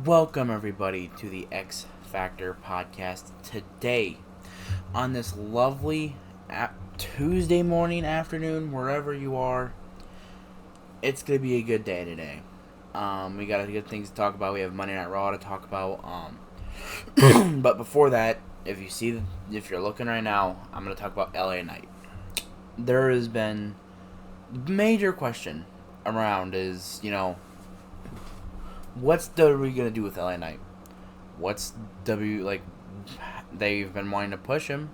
Welcome, everybody, to the X Factor podcast. Today, on this lovely Tuesday morning, afternoon, wherever you are, it's going to be a good day today. We got good things to talk about. We have Monday Night Raw to talk about. But before that, if you're looking right now, I'm going to talk about LA Knight. There has been major question around is, what's WWE gonna do with LA Knight? They've been wanting to push him,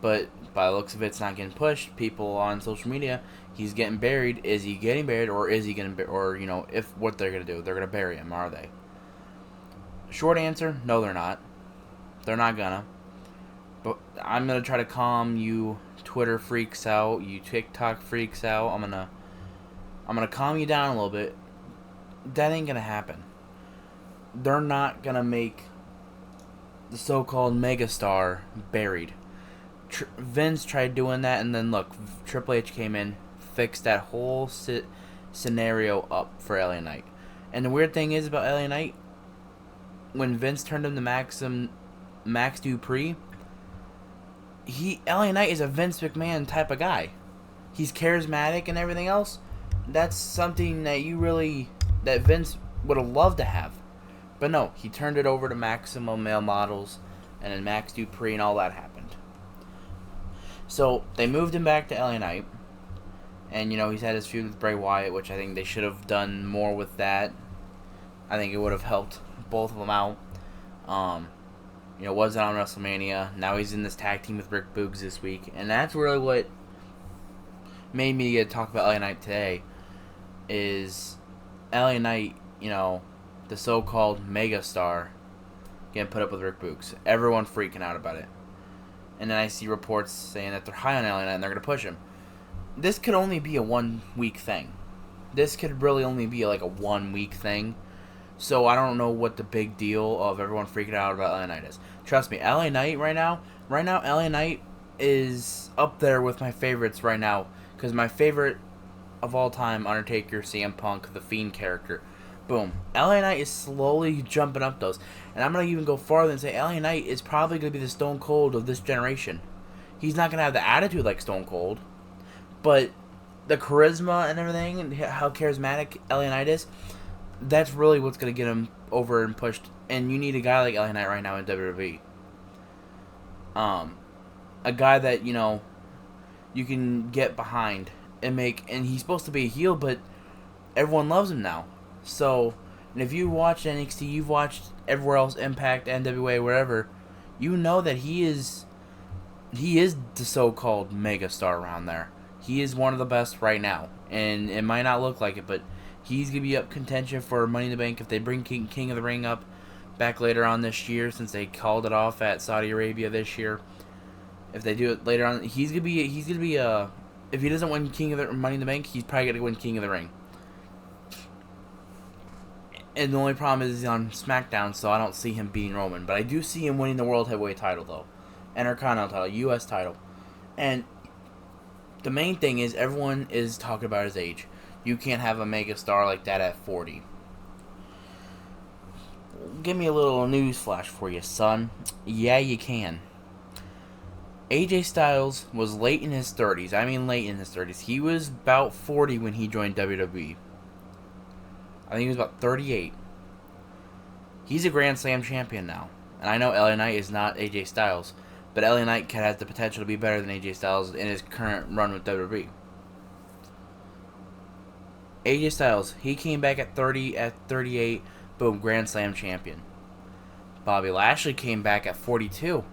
but by the looks of it, it's not getting pushed. People on social media, he's getting buried. Is he getting buried, or is he gonna, if what they're gonna do, they're gonna bury him? Are they? Short answer: no, they're not. They're not gonna. But I'm gonna try to calm you Twitter freaks out, you TikTok freaks out. I'm gonna calm you down a little bit. That ain't gonna happen. They're not gonna make the so-called megastar buried. Vince tried doing that, and then look, Triple H came in, fixed that whole scenario up for LA Knight. And the weird thing is about LA Knight, when Vince turned him to Max Dupree, LA Knight is a Vince McMahon type of guy. He's charismatic and everything else. That's something that Vince would have loved to have. But no, he turned it over to Maximum Male Models, and then Max Dupree, and all that happened. So, they moved him back to LA Knight, and, he's had his feud with Bray Wyatt, which I think they should have done more with that. I think it would have helped both of them out. Wasn't on WrestleMania. Now he's in this tag team with Rick Boogs this week, and that's really what made me talk about LA Knight today, is LA Knight, the so-called megastar, getting put up with Rick Boogs. Everyone freaking out about it. And then I see reports saying that they're high on LA Knight and they're going to push him. This could only be a 1 week thing. This could really only be like a 1 week thing. So I don't know what the big deal of everyone freaking out about LA Knight is. Trust me, LA Knight right now, LA Knight is up there with my favorites right now. Because my favorite of all time, Undertaker, CM Punk, the Fiend character. Boom. LA Knight is slowly jumping up those. And I'm going to even go farther and say LA Knight is probably going to be the Stone Cold of this generation. He's not going to have the attitude like Stone Cold, but the charisma and everything, and how charismatic LA Knight is, that's really what's going to get him over and pushed. And you need a guy like LA Knight right now in WWE. A guy that, you can get behind and he's supposed to be a heel, but everyone loves him now. So, and if you watched NXT, you've watched everywhere else, Impact, NWA, wherever, you know that he is the so-called megastar around there. He is one of the best right now, and it might not look like it, but he's gonna be up contention for Money in the Bank if they bring King of the Ring up back later on this year, since they called it off at Saudi Arabia this year. If they do it later on, he's gonna be if he doesn't win Money in the Bank, he's probably gonna win King of the Ring. And the only problem is he's on SmackDown, so I don't see him beating Roman. But I do see him winning the World Heavyweight title, though. Intercontinental title, U.S. title. And the main thing is everyone is talking about his age. You can't have a megastar like that at 40. Give me a little news flash for you, son. Yeah, you can. AJ Styles was late in his 30s. I mean late in his 30s. He was about 40 when he joined WWE. I think he was about 38. He's a Grand Slam champion now. And I know LA Knight is not AJ Styles, but LA Knight has the potential to be better than AJ Styles in his current run with WWE. AJ Styles, he came back at 38, boom, Grand Slam champion. Bobby Lashley came back at 42.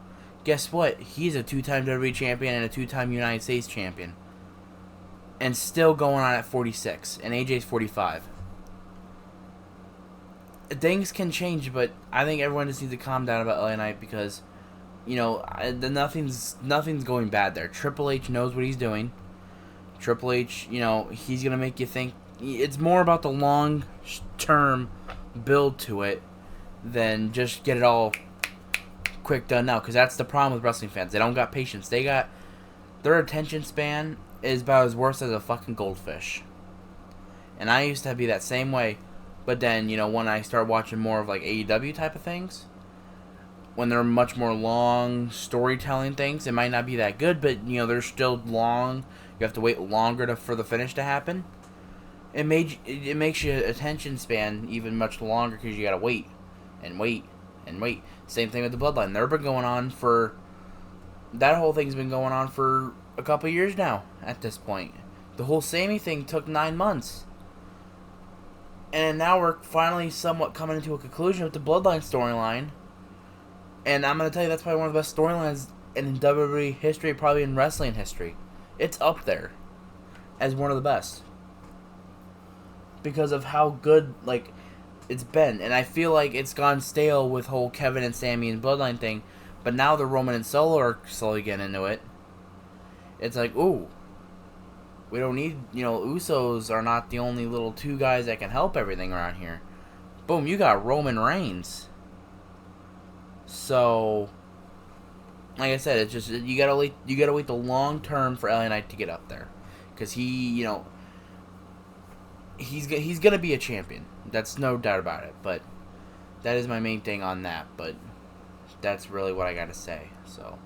Guess what? He's a 2-time WWE champion and a 2-time United States champion. And still going on at 46. And AJ's 45. Things can change, but I think everyone just needs to calm down about LA Knight because, nothing's going bad there. Triple H knows what he's doing. Triple H, he's going to make you think. It's more about the long-term build to it than just get it all quick done now, because that's the problem with wrestling fans. They don't got patience. Their attention span is about as worse as a fucking goldfish. And I used to be that same way But then, when I start watching more of like AEW type of things, when they're much more long storytelling things, it might not be that good, but they're still long. You have to wait longer for the finish to happen. It makes your attention span even much longer because you gotta wait and wait and wait. Same thing with the Bloodline. They've been going on for that whole thing's been going on for a couple years now. At this point, the whole Sammy thing took 9 months. And now we're finally somewhat coming into a conclusion with the Bloodline storyline. And I'm going to tell you, that's probably one of the best storylines in WWE history, probably in wrestling history. It's up there as one of the best. Because of how good, it's been. And I feel like it's gone stale with whole Kevin and Sami and Bloodline thing. But now the Roman and Solo are slowly getting into it. It's like, ooh. We don't need, Usos are not the only little two guys that can help everything around here. Boom, you got Roman Reigns. So, like I said, it's just, you gotta wait the long term for LA Knight to get up there. Because he's gonna be a champion. That's no doubt about it. But that is my main thing on that. But that's really what I gotta say. So,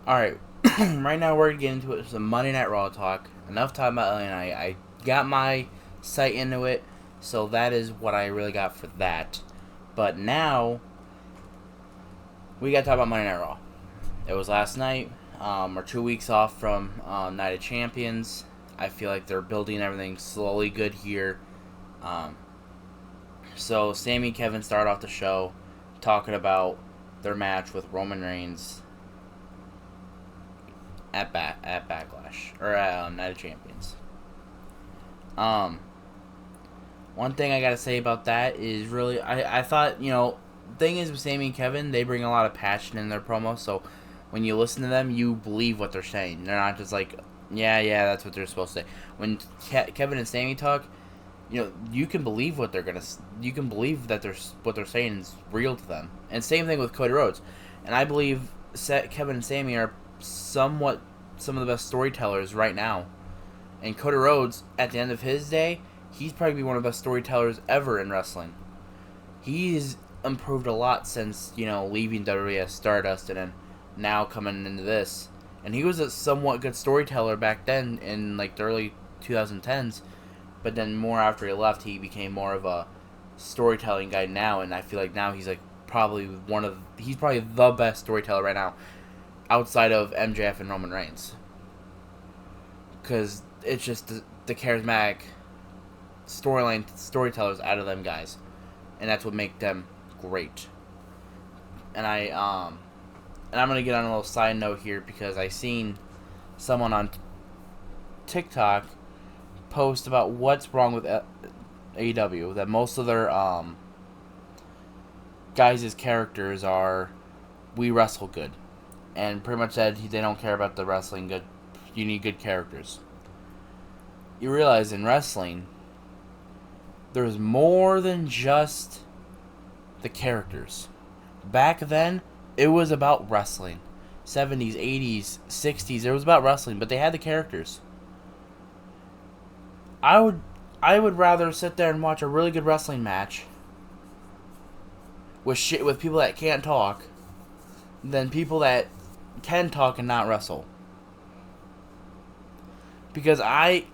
alright. Right now we're getting into it. Some Monday Night Raw talk. Enough talking about LA Knight. I got my sight into it, so that is what I really got for that. But now we got to talk about Monday Night Raw. It was last night. We're 2 weeks off from Night of Champions. I feel like they're building everything slowly good here. So Sami and Kevin start off the show talking about their match with Roman Reigns at Backlash, or at Night of Champions. One thing I gotta say about that is really, I thought, thing is with Sami and Kevin, they bring a lot of passion in their promos, so when you listen to them, you believe what they're saying. They're not just like, yeah, that's what they're supposed to say. When Kevin and Sami talk, you can believe what you can believe that what they're saying is real to them. And same thing with Cody Rhodes. And I believe Kevin and Sami are somewhat some of the best storytellers right now. And Cody Rhodes, at the end of his day, he's probably one of the best storytellers ever in wrestling. He's improved a lot since, leaving WWE as Stardust and then now coming into this. And he was a somewhat good storyteller back then in the early 2010s. But then more after he left, he became more of a storytelling guy now. And I feel like now he's probably the best storyteller right now, outside of MJF and Roman Reigns. Because it's just the charismatic storytellers out of them guys. And that's what makes them great. And I'm going to get on a little side note here because I seen someone on TikTok post about what's wrong with AEW. That most of their guys' characters are, we wrestle good. And pretty much said they don't care about the wrestling good. You need good characters. You realize in wrestling, there's more than just the characters. Back then, it was about wrestling. 70s, 80s, 60s, it was about wrestling, but they had the characters. I would rather sit there and watch a really good wrestling match with people that can't talk than people that can talk and not wrestle. Because I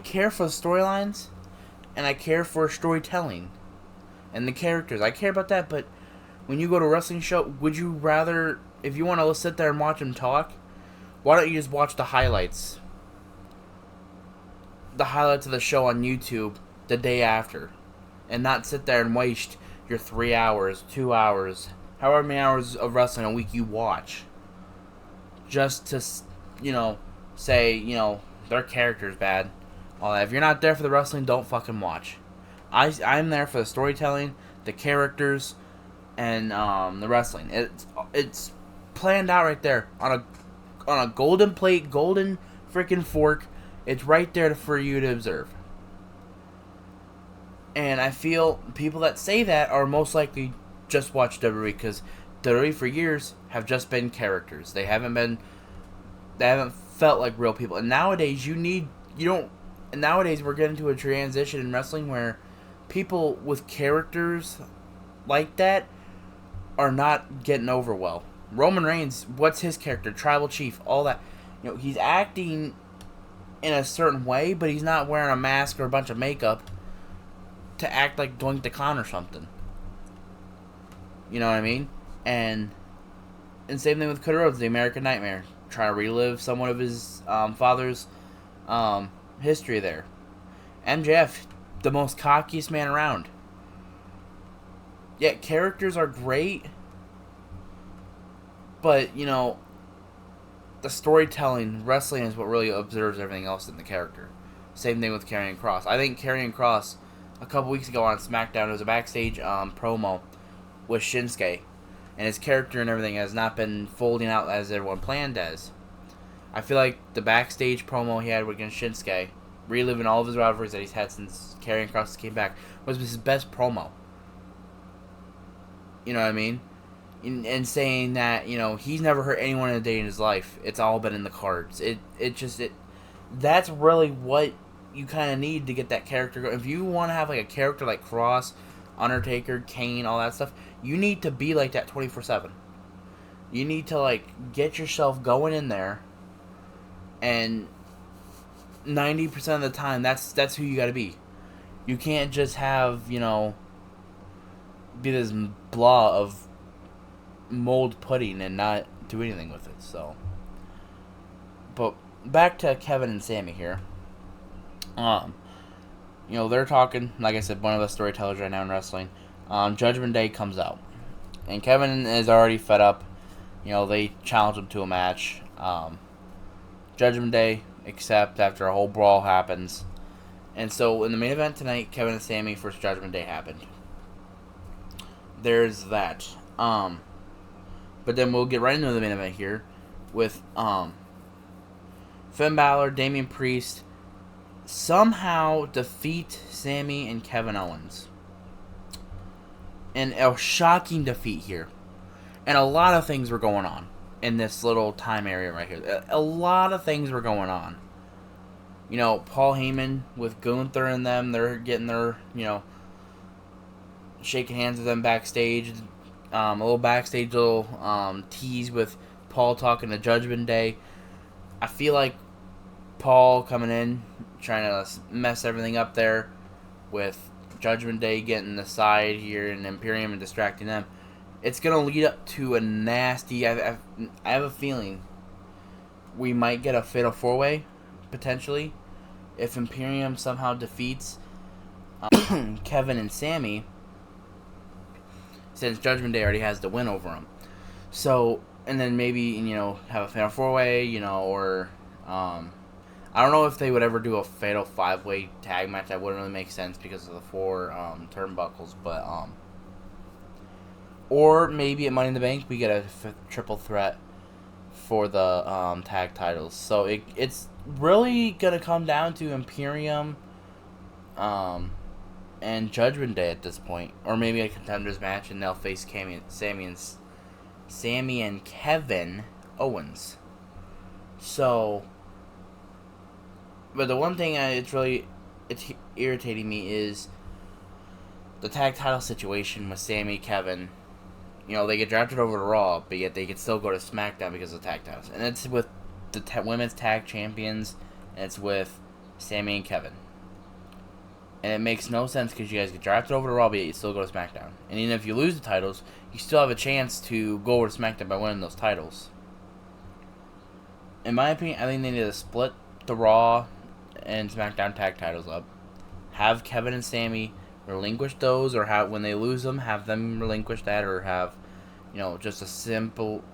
care for the storylines and I care for storytelling and the characters. I care about that, but when you go to a wrestling show, would you rather, if you want to sit there and watch them talk, why don't you just watch the highlights? The highlights of the show on YouTube the day after. And not sit there and waste your 3 hours, 2 hours, however many hours of wrestling a week you watch. Just to, say, their character's bad. All that. If you're not there for the wrestling, don't fucking watch. I'm there for the storytelling, the characters, and the wrestling. It's planned out right there on a golden plate, golden freaking fork. It's right there for you to observe. And I feel people that say that are most likely just watch WWE because WWE for years have just been characters. They haven't felt like real people. And nowadays nowadays we're getting to a transition in wrestling where people with characters like that are not getting over well. Roman Reigns, what's his character? Tribal Chief, all that. He's acting in a certain way, but he's not wearing a mask or a bunch of makeup to act like Doink the Clown or something. You know what I mean? And same thing with Cody Rhodes, the American Nightmare, trying to relive somewhat of his father's history there. MJF, the most cockiest man around. Yeah, characters are great, but the storytelling, wrestling is what really observes everything else in the character. Same thing with Karrion Kross. I think Karrion Kross, a couple weeks ago on SmackDown, there was a backstage promo with Shinsuke, and his character and everything has not been folding out as everyone planned as. I feel like the backstage promo he had against Shinsuke, reliving all of his rivalries that he's had since Karrion Kross came back, was his best promo. You know what I mean? And saying that, he's never hurt anyone in a day in his life. It's all been in the cards. That's really what you kind of need to get that character going. If you want to have like a character like Cross, Undertaker, Kane, all that stuff, you need to be like that 24/7. You need to like get yourself going in there, and 90% of the time, that's who you got to be. You can't just have be this blah of mold pudding and not do anything with it. So, but back to Kevin and Sammy here. They're talking, like I said, one of the storytellers right now in wrestling. Judgment Day comes out, and Kevin is already fed up. They challenge him to a match. Judgment Day accept after a whole brawl happens, and so in the main event tonight, Kevin and Sammy versus Judgment Day happened. There's that. But then we'll get right into the main event here with Finn Balor, Damian Priest somehow defeat Sammy and Kevin Owens. And a shocking defeat here. And a lot of things were going on in this little time area right here. A lot of things were going on. Paul Heyman with Gunther and them, they're getting their, shaking hands with them backstage. A little backstage tease with Paul talking to Judgment Day. I feel like Paul coming in, trying to mess everything up there with Judgment Day getting the side here and Imperium and distracting them. It's going to lead up to a nasty... I have a feeling we might get a fatal 4-way, potentially, if Imperium somehow defeats Kevin and Sammy, since Judgment Day already has the win over him. So, and then maybe, have a fatal 4-way, or, I don't know if they would ever do a fatal 5-way tag match. That wouldn't really make sense because of the 4 turnbuckles, but, or maybe at Money in the Bank, we get a triple threat for the tag titles. So, it's really going to come down to Imperium, and Judgment Day at this point, or maybe a contenders match, and they'll face Sammy and Kevin Owens. So, but the one thing it's irritating me is the tag title situation with Sammy, Kevin. They get drafted over to Raw, but yet they can still go to SmackDown because of the tag titles, and it's with the women's tag champions, and it's with Sammy and Kevin. And it makes no sense because you guys get drafted over to Raw, but you still go to SmackDown. And even if you lose the titles, you still have a chance to go over to SmackDown by winning those titles. In my opinion, I think they need to split the Raw and SmackDown tag titles up. Have Kevin and Sammy relinquish those, or when they lose them, have them relinquish that, or have, just a simple,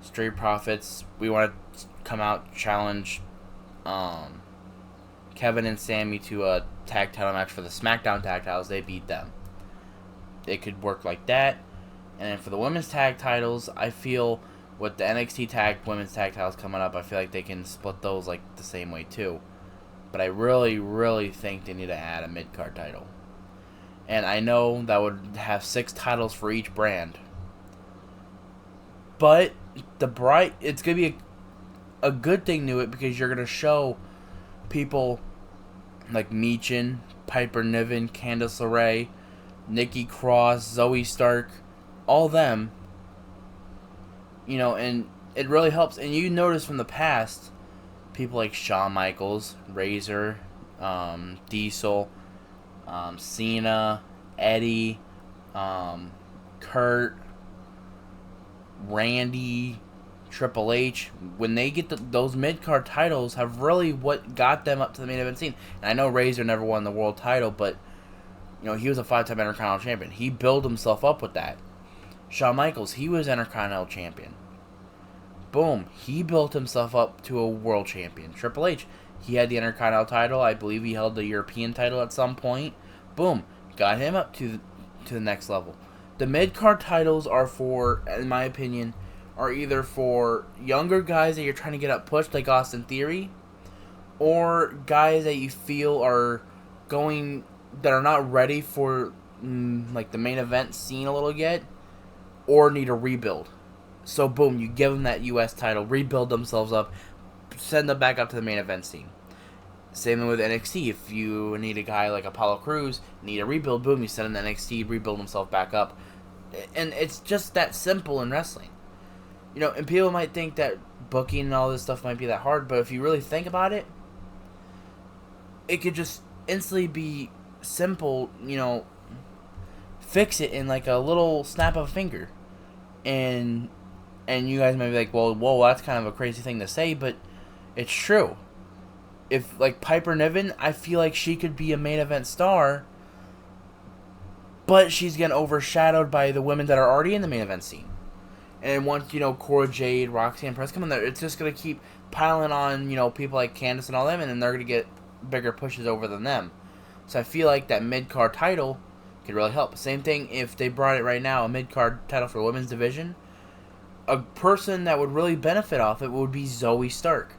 Street Profits. We want to come out, challenge, Kevin and Sammy to a tag title match for the SmackDown tag titles. They beat them. It could work like that. And then for the women's tag titles, I feel with the NXT women's tag titles coming up, I feel like they can split those like the same way too. But I really, really think they need to add a mid-card title. And I know that would have 6 titles for each brand. But it's going to be a good thing to it, because you're going to show people like Meechin, Piper Niven, Candice LeRae, Nikki Cross, Zoe Stark, all them, and it really helps. And you notice from the past, people like Shawn Michaels, Razor, Diesel, Cena, Eddie, Kurt, Randy, Triple H, when they get those mid-card titles, have really what got them up to the main event scene. And I know Razor never won the world title, but he was a 5-time Intercontinental Champion. He built himself up with that. Shawn Michaels, he was Intercontinental Champion. Boom, he built himself up to a world champion. Triple H, he had the Intercontinental title. I believe he held the European title at some point. Boom, got him up to the next level. The mid-card titles are for, in my opinion, are either for younger guys that you're trying to get up pushed, like Austin Theory, or guys that you feel are that are not ready for like the main event scene a little yet, or need a rebuild. So boom, you give them that U.S. title, rebuild themselves up, send them back up to the main event scene. Same thing with NXT. If you need a guy like Apollo Crews, need a rebuild, boom, you send him to NXT, rebuild himself back up. And it's just that simple in wrestling. And people might think that booking and all this stuff might be that hard, but if you really think about it, it could just instantly be simple, fix it in like a little snap of a finger. And you guys might be like, well, whoa, that's kind of a crazy thing to say, but it's true. If, like, Piper Niven, I feel like she could be a main event star, but she's getting overshadowed by the women that are already in the main event scene. And once, Cora Jade, Roxanne Perez come in there, it's just going to keep piling on, people like Candice and all them, and then they're going to get bigger pushes over than them. So I feel like that mid-card title could really help. Same thing if they brought it right now, a mid-card title for women's division. A person that would really benefit off it would be Zoe Stark.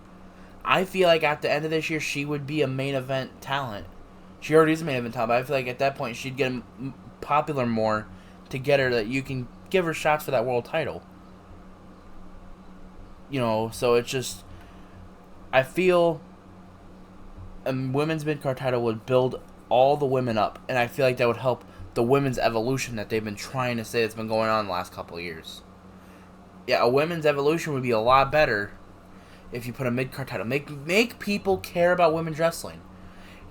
I feel like at the end of this year, she would be a main event talent. She already is a main event talent, but I feel like at that point, she'd get popular more to get her that you can give her shots for that world title. So it's just, I feel a women's mid-card title would build all the women up, and I feel like that would help the women's evolution that they've been trying to say that's been going on the last couple of years. Yeah, a women's evolution would be a lot better if you put a mid-card title. Make people care about women's wrestling.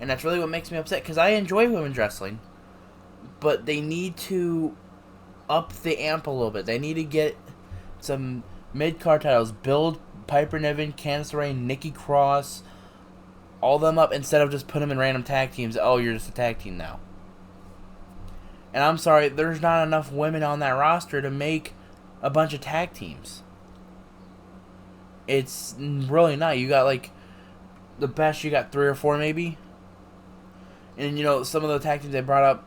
And that's really what makes me upset, because I enjoy women's wrestling, but they need to up the amp a little bit. They need to get some mid-card titles. Build Piper Niven, Candice LeRae, Nikki Cross, all them up, instead of just put them in random tag teams. Oh, you're just a tag team now. And I'm sorry, there's not enough women on that roster to make a bunch of tag teams. It's really not. You got, like, the best, you got 3 or 4 maybe. And, some of the tag teams they brought up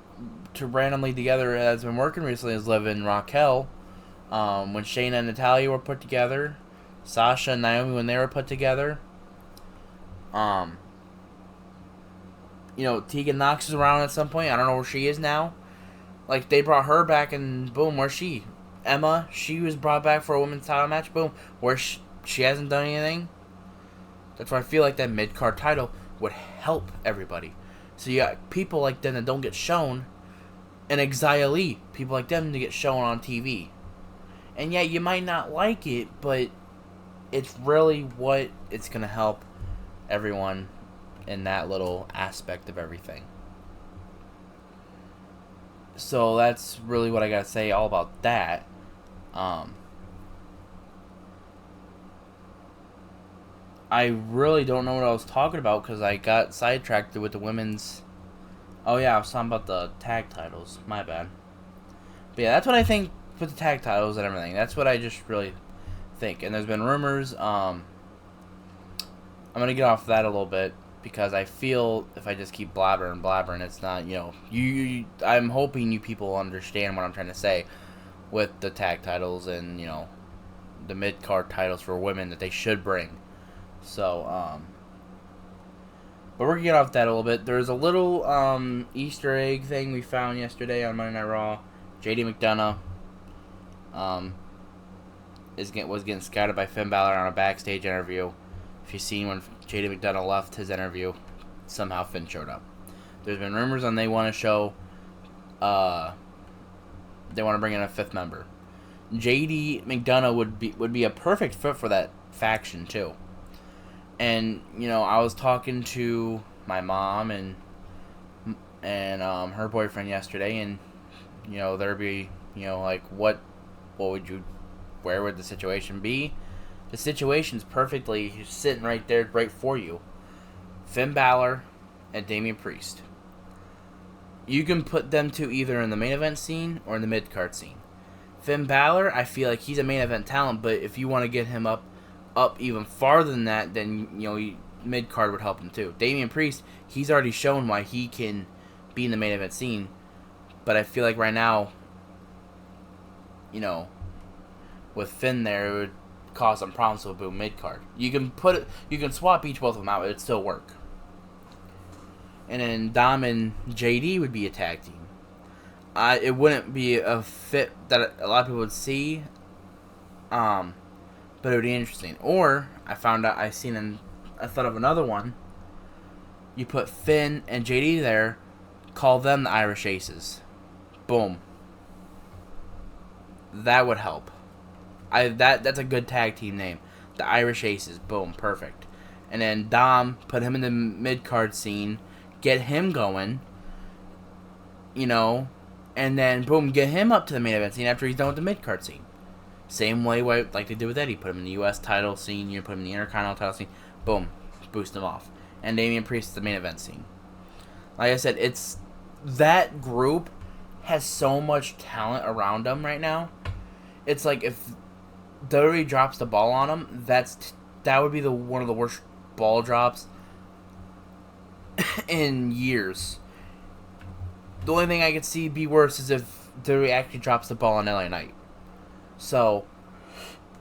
to randomly together that's been working recently is Liv and Raquel. When Shayna and Natalya were put together. Sasha and Naomi when they were put together. Tegan Knox is around at some point. I don't know where she is now. Like, they brought her back and boom, where's she? Emma, she was brought back for a women's title match. Boom, where she hasn't done anything. That's why I feel like that mid-card title would help everybody. So you got people like them that don't get shown, and Xia Li, people like them to get shown on TV. And yeah, you might not like it, but it's really what it's going to help everyone in that little aspect of everything. So that's really what I got to say all about that. I really don't know what I was talking about because I got sidetracked with the women's... Oh yeah, I was talking about the tag titles. My bad. But yeah, that's what I think with the tag titles and everything. That's what I just really think. And there's been rumors. I'm going to get off that a little bit because I feel if I just keep blabbering, it's not, I'm hoping you people understand what I'm trying to say with the tag titles and, the mid-card titles for women that they should bring. So, but we're going to get off that a little bit. There's a little Easter egg thing we found yesterday on Monday Night Raw. JD McDonough was getting scouted by Finn Balor on a backstage interview. If you've seen when JD McDonough left his interview, somehow Finn showed up. There's been rumors on they want to show, they want to bring in a 5th member. JD McDonough would be a perfect fit for that faction too. And I was talking to my mom and her boyfriend yesterday, and there'd be like what would you, where would the situation be? The situation's perfectly sitting right there, right for you. Finn Balor and Damian Priest. You can put them two either in the main event scene or in the mid-card scene. Finn Balor, I feel like he's a main event talent, but if you want to get him up even farther than that, then mid-card would help him too. Damian Priest, he's already shown why he can be in the main event scene, but I feel like right now, with Finn there, it would cause some problems with boom mid-card. You can swap both of them out, it'd still work. And then Dom and JD would be a tag team. It wouldn't be a fit that a lot of people would see, but it would be interesting. Or I thought of another one. You put Finn and JD there, call them the Irish Aces. Boom. That would help. That's a good tag team name. The Irish Aces. Boom. Perfect. And then Dom, put him in the mid-card scene, get him going, and then boom, get him up to the main event scene after he's done with the mid-card scene. Same way like they did with Eddie. Put him in the U.S. title scene, put him in the Intercontinental title scene, boom, boost him off. And Damian Priest the main event scene. Like I said, that group has so much talent around them right now. It's like if WWE drops the ball on them, that would be one of the worst ball drops in years. The only thing I could see be worse is if WWE actually drops the ball on LA Knight. So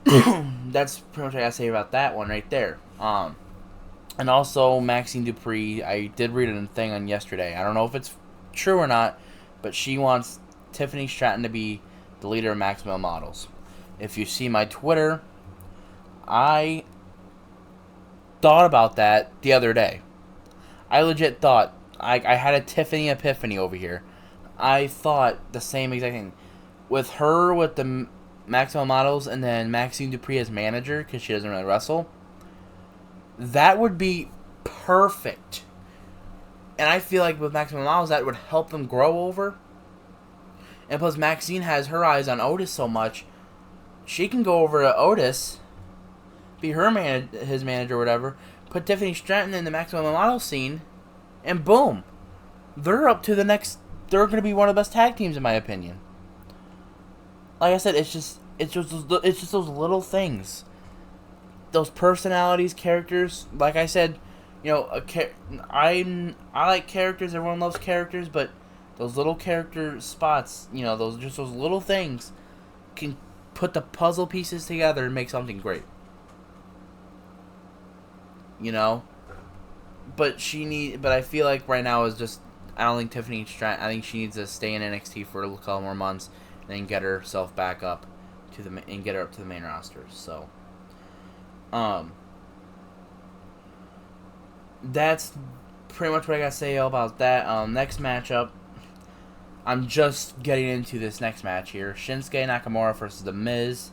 that's pretty much what I gotta say about that one right there. And also Maxine Dupree, I did read a thing on yesterday. I don't know if it's true or not, but she wants Tiffany Stratton to be the leader of Maximum Models. If you see my Twitter, I thought about that the other day. I legit thought, I had a Tiffany epiphany over here. I thought the same exact thing. With her with the Maximum Models and then Maxine Dupree as manager, because she doesn't really wrestle, that would be perfect. And I feel like with Maximum Models, that would help them grow over. And plus, Maxine has her eyes on Otis so much, she can go over to Otis, be his manager or whatever, put Tiffany Stratton in the Maximum Model scene, and boom, they're up to the next. They're going to be one of the best tag teams in my opinion. Like I said, it's just those little things, those personalities, characters. Like I said, I like characters. Everyone loves characters, but those little character spots, those little things can put the puzzle pieces together and make something great. But I feel like right now is just, I don't think Tiffany Stratton, I think she needs to stay in NXT for a couple more months and then get herself back up and get her up to the main roster. So, that's pretty much what I gotta say about that. Next matchup, I'm just getting into this next match here. Shinsuke Nakamura versus The Miz.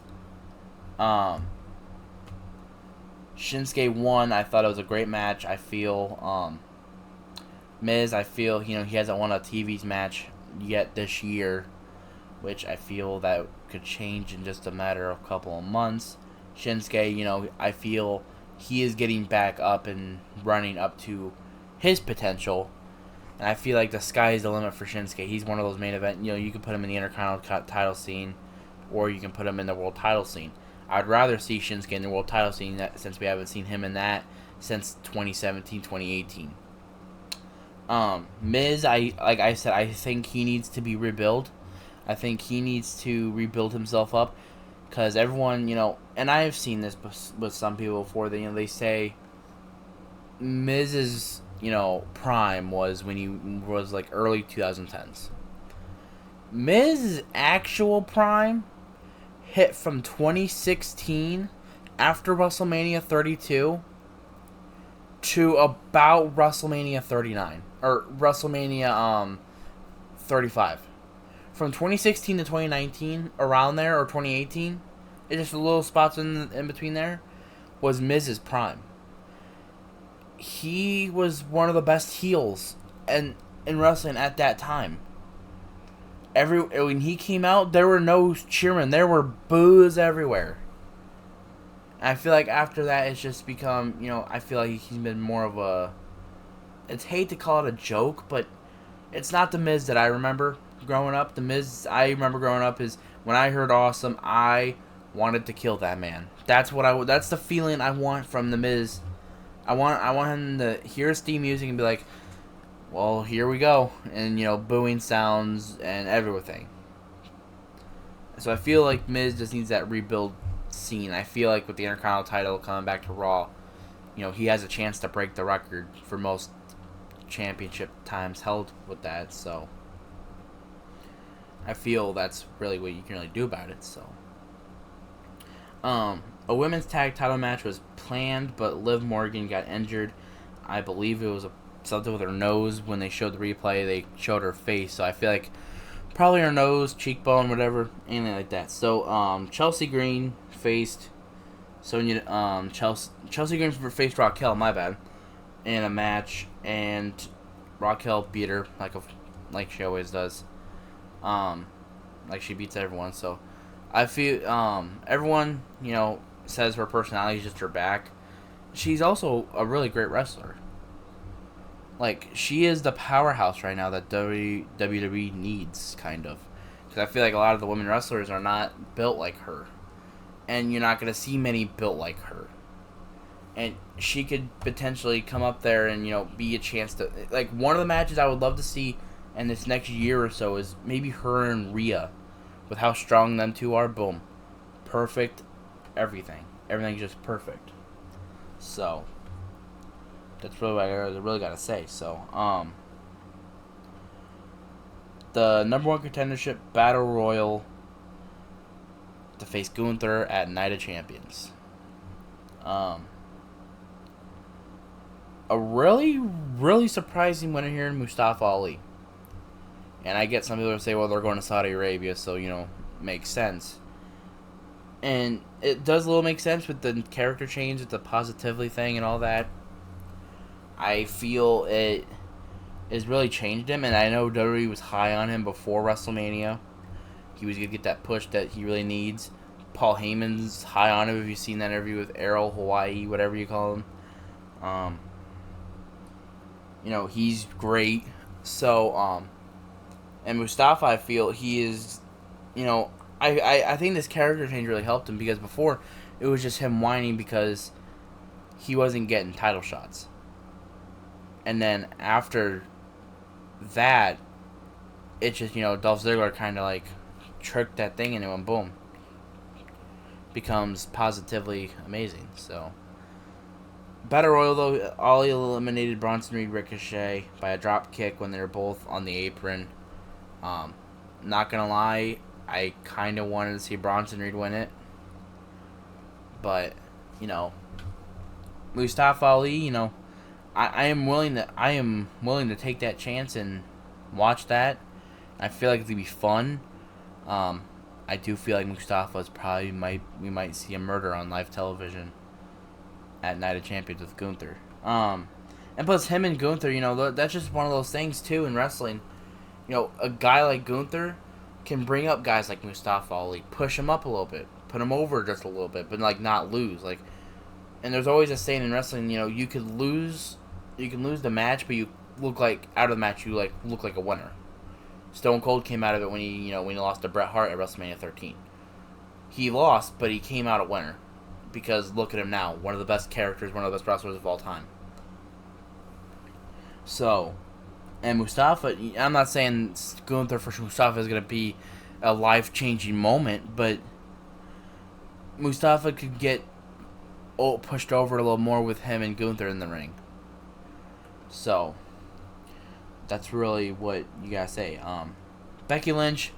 Shinsuke won. I thought it was a great match. I feel, Miz, I feel, he hasn't won a TV's match yet this year, which I feel that could change in just a matter of a couple of months. Shinsuke, I feel he is getting back up and running up to his potential. And I feel like the sky is the limit for Shinsuke. He's one of those main event, you can put him in the Intercontinental title scene, or you can put him in the world title scene. I'd rather see Shinsuke in the world title scene since we haven't seen him in that since 2017, 2018. Miz, like I said, I think he needs to be rebuilt. I think he needs to rebuild himself up, because everyone, and I have seen this with some people before. They say Miz's, prime was when he was like early 2010s. Miz's actual prime hit from 2016 after WrestleMania 32 to about WrestleMania 39 or WrestleMania 35. From 2016 to 2019, around there, or 2018, it's just a little spots in between there, was Miz's prime. He was one of the best heels in wrestling at that time. When he came out, there were no cheermen. There were boos everywhere. I feel like after that, it's just become, I feel like he's been more of a... It's hate to call it a joke, but it's not the Miz that I remember growing up. The Miz I remember growing up is when I heard Awesome, I wanted to kill that man. That's the feeling I want from the Miz. I want him to hear his theme music and be like, well, here we go, and booing sounds and everything. So I feel like Miz just needs that rebuild scene. I feel like with the Intercontinental title coming back to Raw, he has a chance to break the record for most championship times held with that. So I feel that's really what you can really do about it. So a women's tag title match was planned, but Liv Morgan got injured. I believe it was something with her nose. When they showed the replay, they showed her face. So I feel like probably her nose, cheekbone, whatever, anything like that. So Chelsea Green faced Chelsea Green faced Raquel, my bad, in a match, and Raquel beat her like she always does. Like she beats everyone. So I feel everyone says her personality is just her back. She's also a really great wrestler. Like, she is the powerhouse right now that WWE needs, kind of. Because I feel like a lot of the women wrestlers are not built like her. And you're not going to see many built like her. And she could potentially come up there and, be a chance to... Like, one of the matches I would love to see in this next year or so is maybe her and Rhea. With how strong them two are, boom. Perfect everything. Everything's just perfect. So... That's really what I really gotta say. So, the number one contendership battle royal to face Gunther at Night of Champions. A really, really surprising winner here in Mustafa Ali. And I get some people who say, well, they're going to Saudi Arabia, so makes sense. And it does a little make sense with the character change, with the positively thing and all that. I feel it has really changed him, and I know WWE was high on him before WrestleMania. He was going to get that push that he really needs. Paul Heyman's high on him, if you've seen that interview with Errol Hawaii, whatever you call him. He's great. So, and Mustafa, I feel he is, I think this character change really helped him, because before it was just him whining because he wasn't getting title shots. And then after that, it just, Dolph Ziggler kind of like tricked that thing into him, boom. Becomes positively amazing. So, Battle Royal, though, Ollie eliminated Bronson Reed Ricochet by a drop kick when they were both on the apron. Not gonna lie, I kind of wanted to see Bronson Reed win it. But, Mustafa Ali, I am willing to take that chance and watch that. I feel like it'd be fun. I do feel like Mustafa's probably we might see a murder on live television at Night of Champions with Gunther. And plus him and Gunther, that's just one of those things too in wrestling. A guy like Gunther can bring up guys like Mustafa Ali, push him up a little bit, put him over just a little bit, but not lose. And there's always a saying in wrestling, you can lose the match, but you look like out of the match you look like a winner. Stone Cold came out of it when he lost to Bret Hart at WrestleMania 13. He lost, but he came out a winner, because look at him now, one of the best characters, one of the best wrestlers of all time. So, and Mustafa, I'm not saying Gunther for Mustafa is going to be a life-changing moment, but Mustafa could get pushed over a little more with him and Gunther in the ring. So, that's really what you gotta say. Becky Lynch,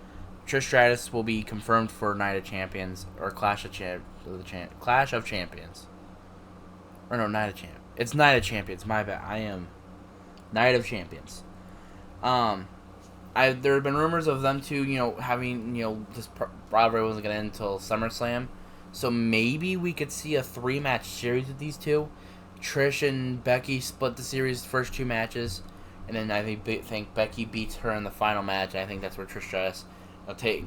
Trish Stratus will be confirmed for Night of Champions, or Clash of Champions. Or no, Night of Champions. It's Night of Champions. My bad. I am Night of Champions. There have been rumors of them two, having, this rivalry wasn't going to end until SummerSlam. So maybe we could see a 3-match series with these two. Trish and Becky split the series first 2 matches. And then I think Becky beats her in the final match. And I think that's where Trish Stratus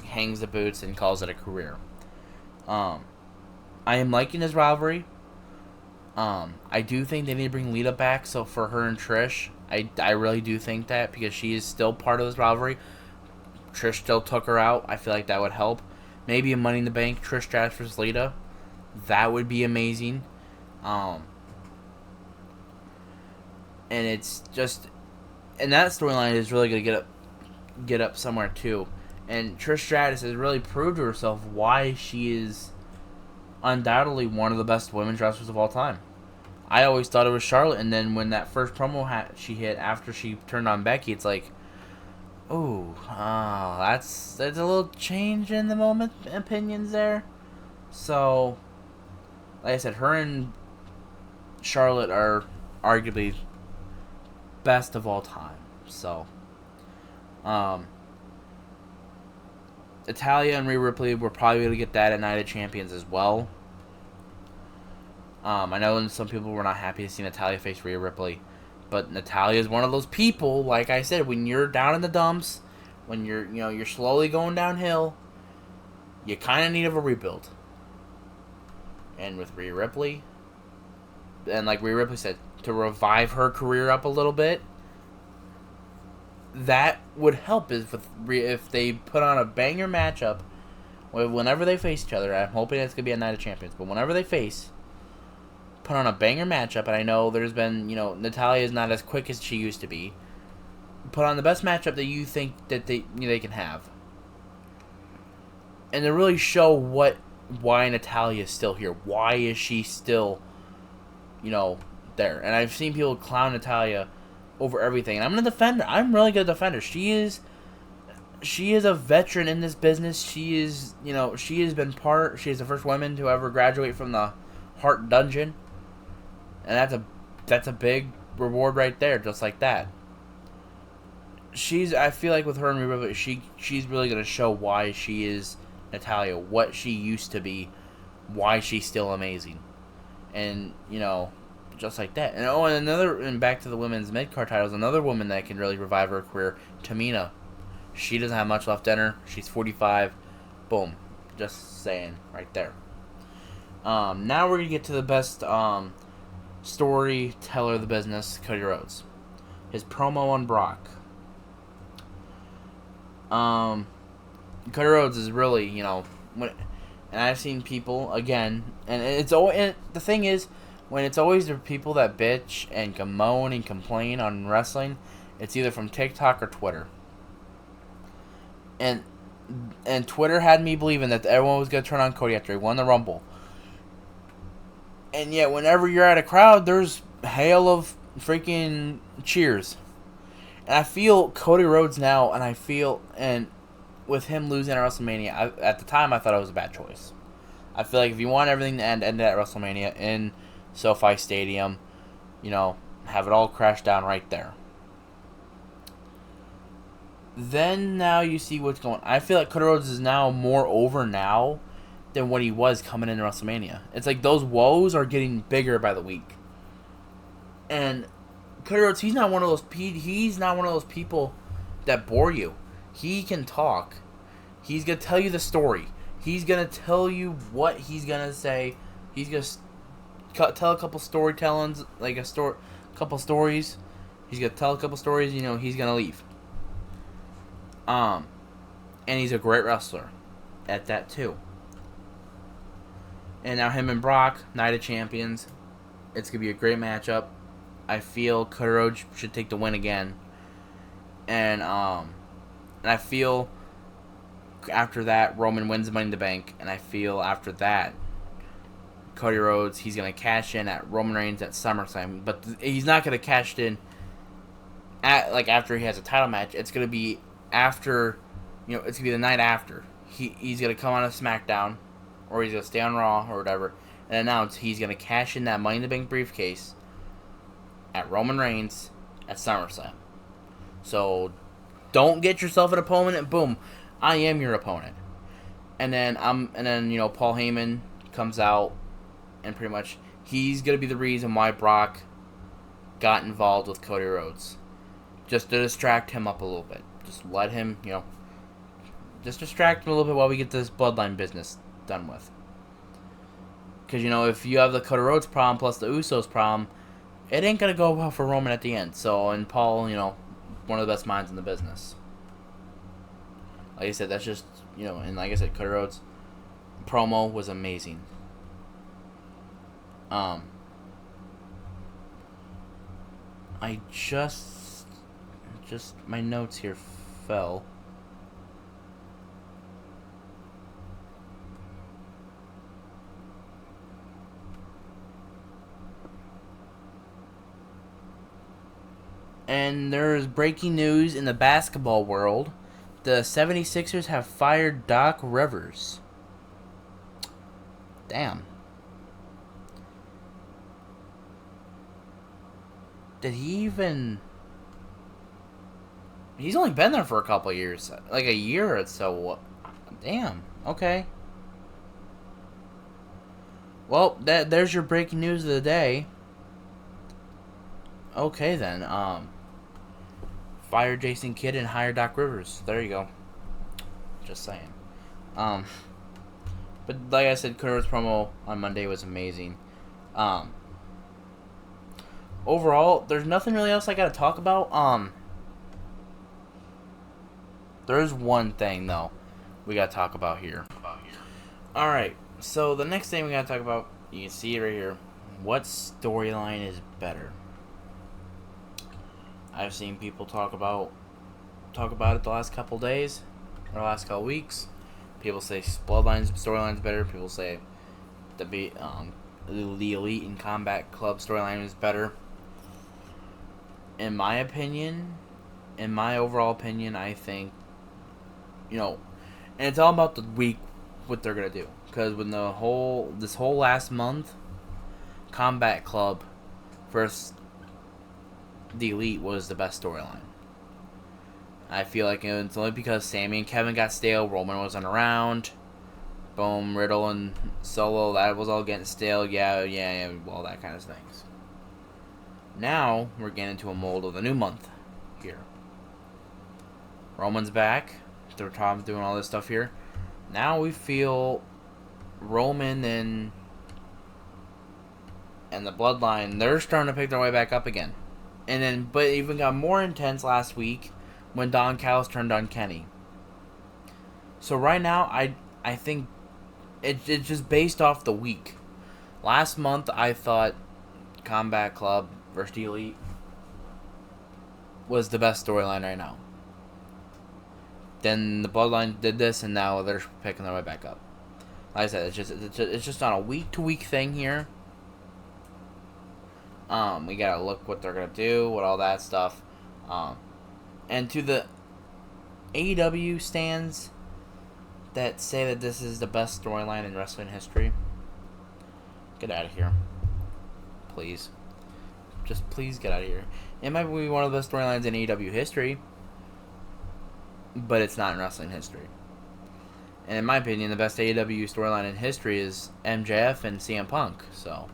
hangs the boots and calls it a career. I am liking this rivalry. I do think they need to bring Lita back. So for her and Trish, I really do think that, because she is still part of this rivalry. Trish still took her out. I feel like that would help. Maybe a Money in the Bank, Trish Stratus versus Lita. That would be amazing. And it's just, and that storyline is really going to get up somewhere too. And Trish Stratus has really proved to herself why she is undoubtedly one of the best women's wrestlers of all time. I always thought it was Charlotte, and then when that first promo she hit after she turned on Becky, it's like, that's a little change in the moment opinions there. So, like I said, her and Charlotte are arguably best of all time. So, Natalya and Rhea Ripley, we're probably going to get that at Night of Champions as well. I know some people were not happy to see Natalya face Rhea Ripley, but Natalya is one of those people, like I said, when you're down in the dumps, when you're slowly going downhill, you kind of need a rebuild. And with Rhea Ripley, and like Rhea Ripley said, to revive her career up a little bit, that would help if they put on a banger matchup whenever they face each other. I'm hoping it's going to be a Night of Champions, but whenever they put on a banger matchup, and I know there's been, Natalya is not as quick as she used to be. Put on the best matchup that you think that they can have. And to really show why Natalya is still here. Why is she still, there? And I've seen people clown Natalya over everything, and I'm going to defend her. I'm really going to defend her. She is a veteran in this business. She is, she is the first woman to ever graduate from the Heart Dungeon. And that's a big reward right there, just like that. I feel like with her and Rhea Ripley, she's really going to show why she is Natalya, what she used to be, why she's still amazing. And, just like that. And back to the women's mid-card titles, another woman that can really revive her career, Tamina. She doesn't have much left in her. She's 45. Boom. Just saying, right there. Now we're going to get to the best storyteller of the business, Cody Rhodes. His promo on Brock. Cody Rhodes is really, and I've seen people, again, and the thing is, when it's always the people that bitch and moan and complain on wrestling, it's either from TikTok or Twitter. And Twitter had me believing that everyone was going to turn on Cody after he won the Rumble. And yet, whenever you're at a crowd, there's hail of freaking cheers. And I feel Cody Rhodes now, and with him losing at WrestleMania, at the time I thought it was a bad choice. I feel like if you want everything to end at WrestleMania in SoFi Stadium, have it all crash down right there. Then now you see what's going on. I feel like Cody Rhodes is now more over now than what he was coming into WrestleMania. It's like those woes are getting bigger by the week. And Cody Rhodes, he's not one of those people that bore you. He can talk. He's going to tell you the story. He's going to tell you what he's going to say. He's going to tell a couple storytellings, couple stories. He's going to tell a couple stories, he's going to leave. And he's a great wrestler at that too. And now him and Brock, Night of Champions. It's going to be a great matchup. I feel Cody Rhodes should take the win again. And I feel after that, Roman wins the Money in the Bank. And I feel after that, Cody Rhodes, he's going to cash in at Roman Reigns at SummerSlam. But he's not going to cash in after he has a title match. It's going to be after, it's going to be the night after. He's going to come on a SmackDown, or he's going to stay on Raw or whatever, and announce he's going to cash in that Money in the Bank briefcase at Roman Reigns at SummerSlam. So don't get yourself an opponent and boom, I am your opponent. And then Paul Heyman comes out and pretty much he's gonna be the reason why Brock got involved with Cody Rhodes. Just to distract him up a little bit. Just let him, just distract him a little bit while we get this bloodline business done with. Because, if you have the Cody Rhodes problem plus the Usos problem, it ain't going to go well for Roman at the end. So, and Paul, one of the best minds in the business. Like I said, that's just, and like I said, Cody Rhodes' promo was amazing. I just my notes here fell. And there's breaking news in the basketball world. The 76ers have fired Doc Rivers. Damn. Did he even... He's only been there for a couple of years. Like a year or so. Damn. Okay. Well, there's your breaking news of the day. Okay then. Fire Jason Kidd and hire Doc Rivers. There you go. Just saying. But like I said, Cody Rhodes' promo on Monday was amazing. Overall, there's nothing really else I gotta talk about. There's one thing though we gotta talk about here. Alright, so the next thing we gotta talk about, you can see it right here. What storyline is better? I've seen people talk about it the last couple days, or the last couple weeks. People say Bloodline's storyline's better. People say the Elite and Combat Club storyline is better. In my opinion, in my overall opinion, I think, and it's all about the week, what they're gonna do. Because when this whole last month, Combat Club versus the Elite was the best storyline. I feel like it's only because Sammy and Kevin got stale, Roman wasn't around. Boom, Riddle and Solo, that was all getting stale. Yeah, all that kind of things. Now, we're getting into a mold of the new month here. Roman's back. They're doing all this stuff here. Now we feel Roman and the Bloodline, they're starting to pick their way back up again. But it even got more intense last week when Don Callis turned on Kenny. So right now, I think it's just based off the week. Last month, I thought Combat Club versus the Elite was the best storyline right now. Then the Bloodline did this, and now they're picking their way back up. Like I said, it's just on a week-to-week thing here. We gotta look what they're gonna do, what all that stuff. And to the AEW stands that say that this is the best storyline in wrestling history, get out of here. Please. Just please get out of here. It might be one of the best storylines in AEW history, but it's not in wrestling history. And in my opinion, the best AEW storyline in history is MJF and CM Punk, so...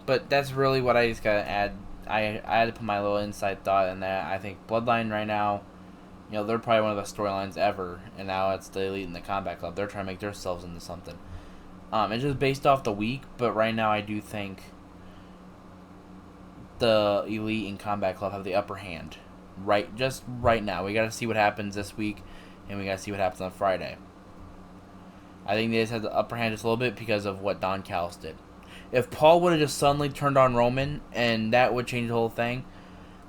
But that's really what I just gotta add. I had to put my little inside thought in that. I think Bloodline right now, they're probably one of the best storylines ever, and now it's the Elite and the Combat Club. They're trying to make themselves into something. It's just based off the week, but right now I do think the Elite and Combat Club have the upper hand. Just right now. We gotta see what happens this week, and we gotta see what happens on Friday. I think they just have the upper hand just a little bit because of what Don Callis did. If Paul would have just suddenly turned on Roman and that would change the whole thing,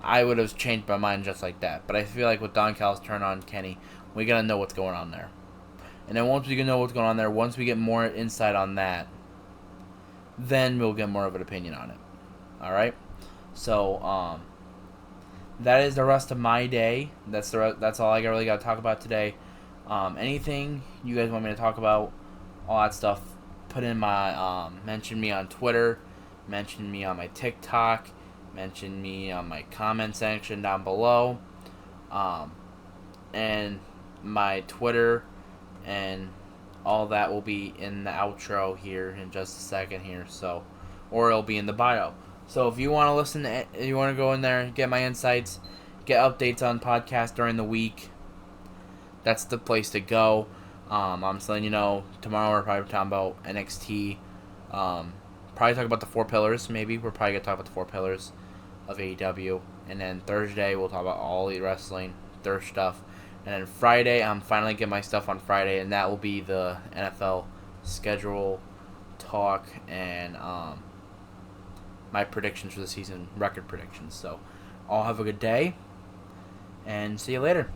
I would have changed my mind just like that. But I feel like with Don Callis turned on Kenny, we gotta know what's going on there. And then once we know what's going on there, once we get more insight on that, then we'll get more of an opinion on it. Alright? So, that is the rest of my day. That's all I really got to talk about today. Anything you guys want me to talk about, all that stuff, put in my, mention me on Twitter, mention me on my TikTok, mention me on my comment section down below. And my Twitter and all that will be in the outro here in just a second here. So, or it'll be in the bio. So if you want to listen to it, you want to go in there, get my insights, get updates on podcasts during the week, that's the place to go. I'm just letting you know, tomorrow we're probably talking about NXT. Probably talk about the 4 pillars, maybe. We're probably going to talk about the 4 pillars of AEW. And then Thursday, we'll talk about all the wrestling, their stuff. And then Friday, I'm finally getting my stuff on Friday, and that will be the NFL schedule talk and my predictions for the season, record predictions. So, all have a good day, and see you later.